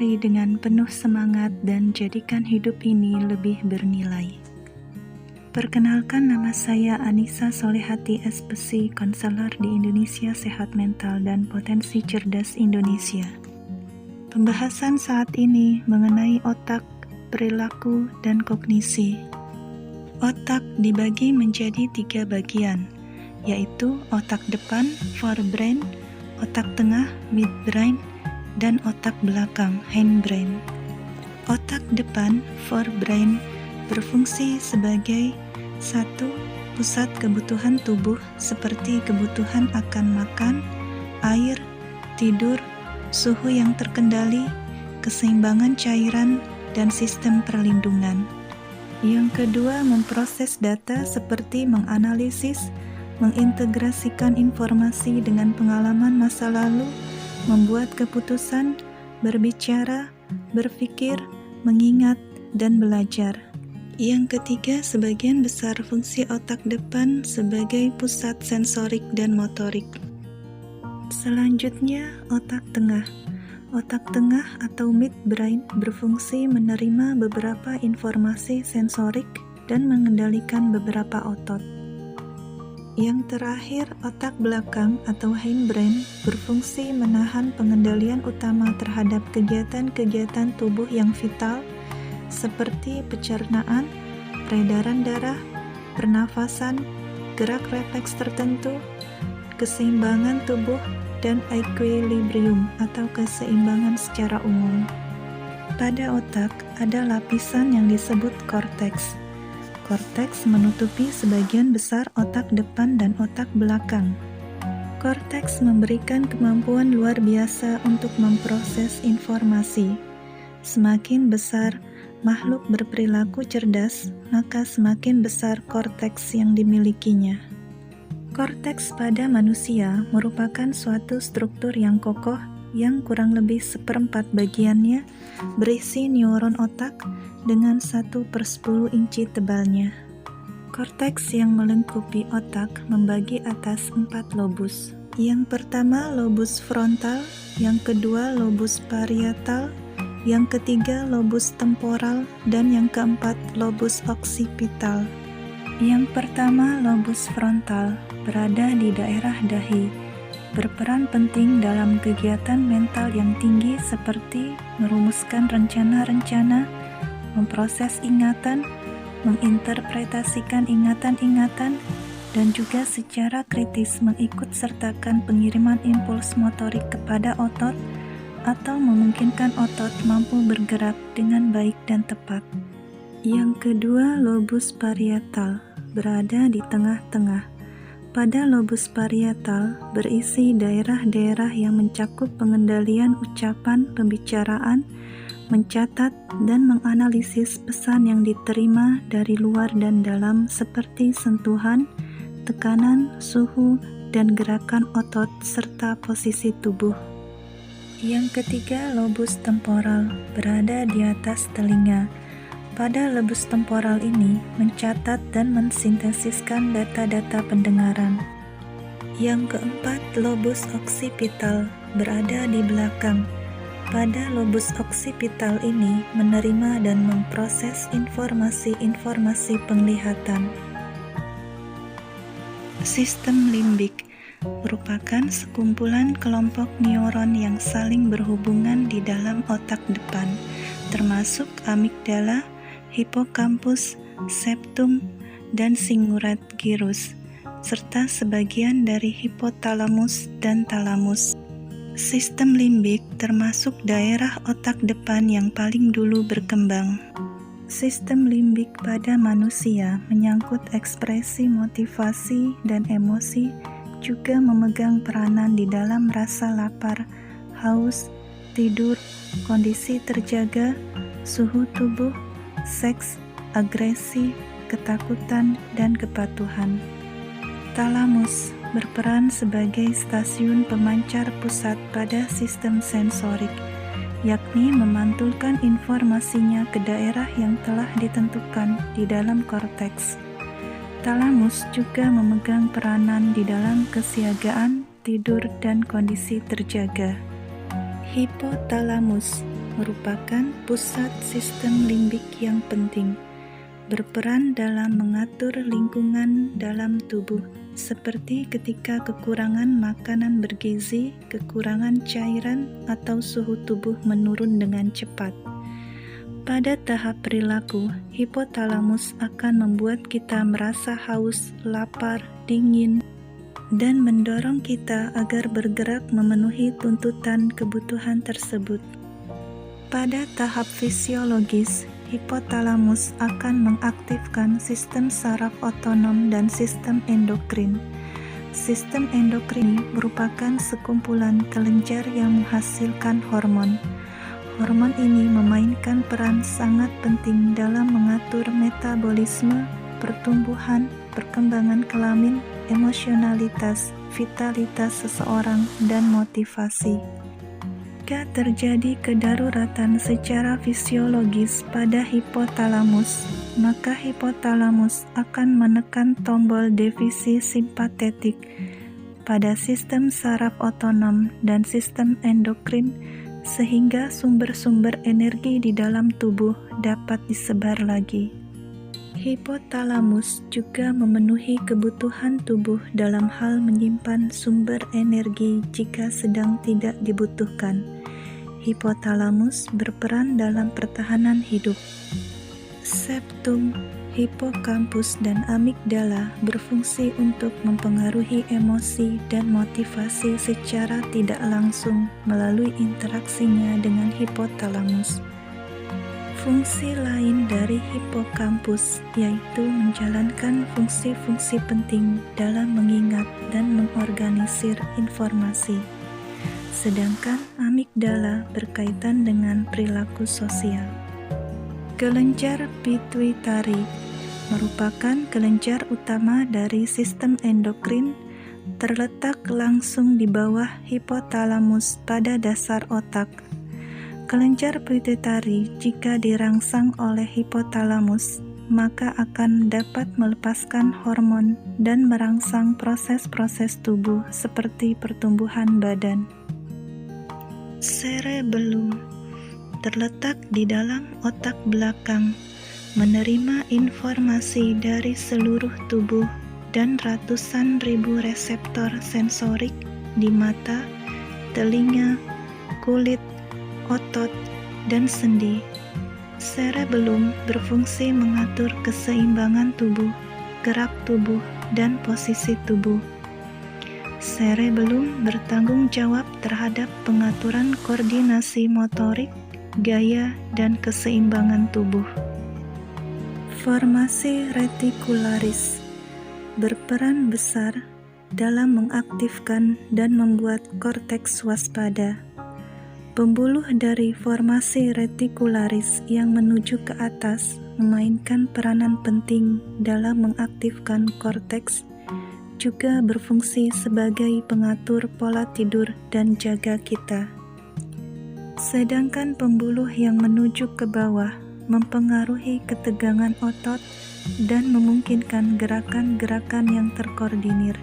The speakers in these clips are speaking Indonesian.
hari dengan penuh semangat dan jadikan hidup ini lebih bernilai. Perkenalkan, nama saya Anissa Solehati SPC, konselor di Indonesia Sehat Mental dan Potensi Cerdas Indonesia. Pembahasan saat ini mengenai otak, perilaku, dan kognisi. Otak dibagi menjadi 3 bagian, yaitu otak depan, forebrain, otak tengah, midbrain, dan otak belakang, hindbrain. Otak depan, forebrain, berfungsi sebagai 1. Pusat kebutuhan tubuh seperti kebutuhan akan makan, air, tidur, suhu yang terkendali, keseimbangan cairan, dan sistem perlindungan. Yang kedua, memproses data seperti menganalisis, mengintegrasikan informasi dengan pengalaman masa lalu, membuat keputusan, berbicara, berpikir, mengingat, dan belajar. Yang ketiga, sebagian besar fungsi otak depan sebagai pusat sensorik dan motorik. Selanjutnya, otak tengah. Otak tengah atau midbrain berfungsi menerima beberapa informasi sensorik dan mengendalikan beberapa otot. Yang terakhir, otak belakang atau hindbrain berfungsi menahan pengendalian utama terhadap kegiatan-kegiatan tubuh yang vital seperti pencernaan, peredaran darah, pernafasan, gerak refleks tertentu, keseimbangan tubuh, dan equilibrium atau keseimbangan secara umum. Pada otak ada lapisan yang disebut korteks. Korteks menutupi sebagian besar otak depan dan otak belakang. Korteks memberikan kemampuan luar biasa untuk memproses informasi. Semakin besar makhluk berperilaku cerdas, maka semakin besar korteks yang dimilikinya. Korteks pada manusia merupakan suatu struktur yang kokoh yang kurang lebih 1/4 bagiannya berisi neuron otak dengan 1/10 inci tebalnya. Korteks yang melengkapi otak membagi atas 4 lobus. Yang pertama lobus frontal, yang kedua lobus parietal, yang ketiga lobus temporal, dan yang keempat lobus occipital. Yang pertama lobus frontal berada di daerah dahi, berperan penting dalam kegiatan mental yang tinggi seperti merumuskan rencana-rencana, memproses ingatan, menginterpretasikan ingatan-ingatan, dan juga secara kritis mengikut sertakan pengiriman impuls motorik kepada otot atau memungkinkan otot mampu bergerak dengan baik dan tepat. Yang kedua, lobus parietal berada di tengah-tengah. Pada lobus parietal berisi daerah-daerah yang mencakup pengendalian ucapan, pembicaraan, mencatat, dan menganalisis pesan yang diterima dari luar dan dalam seperti sentuhan, tekanan, suhu, dan gerakan otot serta posisi tubuh. Yang ketiga, lobus temporal berada di atas telinga. Pada lobus temporal ini mencatat dan mensintesiskan data-data pendengaran. Yang keempat, lobus occipital berada di belakang. Pada lobus occipital ini menerima dan memproses informasi-informasi penglihatan. Sistem limbik merupakan sekumpulan kelompok neuron yang saling berhubungan di dalam otak depan, termasuk amigdala, hipokampus, septum, dan singurat gyrus, serta sebagian dari hipotalamus dan talamus. Sistem limbik termasuk daerah otak depan yang paling dulu berkembang. Sistem limbik pada manusia menyangkut ekspresi motivasi dan emosi, juga memegang peranan di dalam rasa lapar, haus, tidur, kondisi terjaga, suhu tubuh, seks, agresi, ketakutan, dan kepatuhan. Talamus berperan sebagai stasiun pemancar pusat pada sistem sensorik, yakni memantulkan informasinya ke daerah yang telah ditentukan di dalam korteks. Talamus juga memegang peranan di dalam kesiagaan, tidur, dan kondisi terjaga. Hipotalamus merupakan pusat sistem limbik yang penting, berperan dalam mengatur lingkungan dalam tubuh, seperti ketika kekurangan makanan bergizi, kekurangan cairan, atau suhu tubuh menurun dengan cepat. Pada tahap perilaku, hipotalamus akan membuat kita merasa haus, lapar, dingin, dan mendorong kita agar bergerak memenuhi tuntutan kebutuhan tersebut. Pada tahap fisiologis, hipotalamus akan mengaktifkan sistem saraf otonom dan sistem endokrin. Sistem endokrin merupakan sekumpulan kelenjar yang menghasilkan hormon. Hormon ini memainkan peran sangat penting dalam mengatur metabolisme, pertumbuhan, perkembangan kelamin, emosionalitas, vitalitas seseorang, dan motivasi. Jika terjadi kedaruratan secara fisiologis pada hipotalamus, maka hipotalamus akan menekan tombol divisi simpatetik pada sistem saraf otonom dan sistem endokrin, sehingga sumber-sumber energi di dalam tubuh dapat disebar lagi. Hipotalamus juga memenuhi kebutuhan tubuh dalam hal menyimpan sumber energi jika sedang tidak dibutuhkan. Hipotalamus berperan dalam pertahanan hidup. Septum, hipokampus, dan amigdala berfungsi untuk mempengaruhi emosi dan motivasi secara tidak langsung melalui interaksinya dengan hipotalamus. Fungsi lain dari hipokampus yaitu menjalankan fungsi-fungsi penting dalam mengingat dan mengorganisir informasi. Sedangkan amigdala berkaitan dengan perilaku sosial. Kelenjar pituitari merupakan kelenjar utama dari sistem endokrin, terletak langsung di bawah hipotalamus pada dasar otak. Kelenjar pituitari jika dirangsang oleh hipotalamus, maka akan dapat melepaskan hormon dan merangsang proses-proses tubuh seperti pertumbuhan badan. Cerebellum terletak di dalam otak belakang, menerima informasi dari seluruh tubuh dan ratusan ribu reseptor sensorik di mata, telinga, kulit, otot, dan sendi. Cerebellum berfungsi mengatur keseimbangan tubuh, gerak tubuh, dan posisi tubuh. Cerebellum bertanggung jawab terhadap pengaturan koordinasi motorik, gaya, dan keseimbangan tubuh. Formasi retikularis berperan besar dalam mengaktifkan dan membuat korteks waspada. Pembuluh dari formasi retikularis yang menuju ke atas memainkan peranan penting dalam mengaktifkan korteks, juga berfungsi sebagai pengatur pola tidur dan jaga kita. Sedangkan pembuluh yang menuju ke bawah mempengaruhi ketegangan otot dan memungkinkan gerakan-gerakan yang terkoordinir.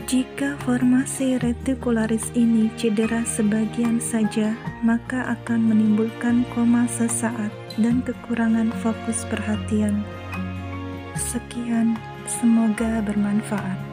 Jika formasi retikularis ini cedera sebagian saja, maka akan menimbulkan koma sesaat dan kekurangan fokus perhatian. Sekian, semoga bermanfaat.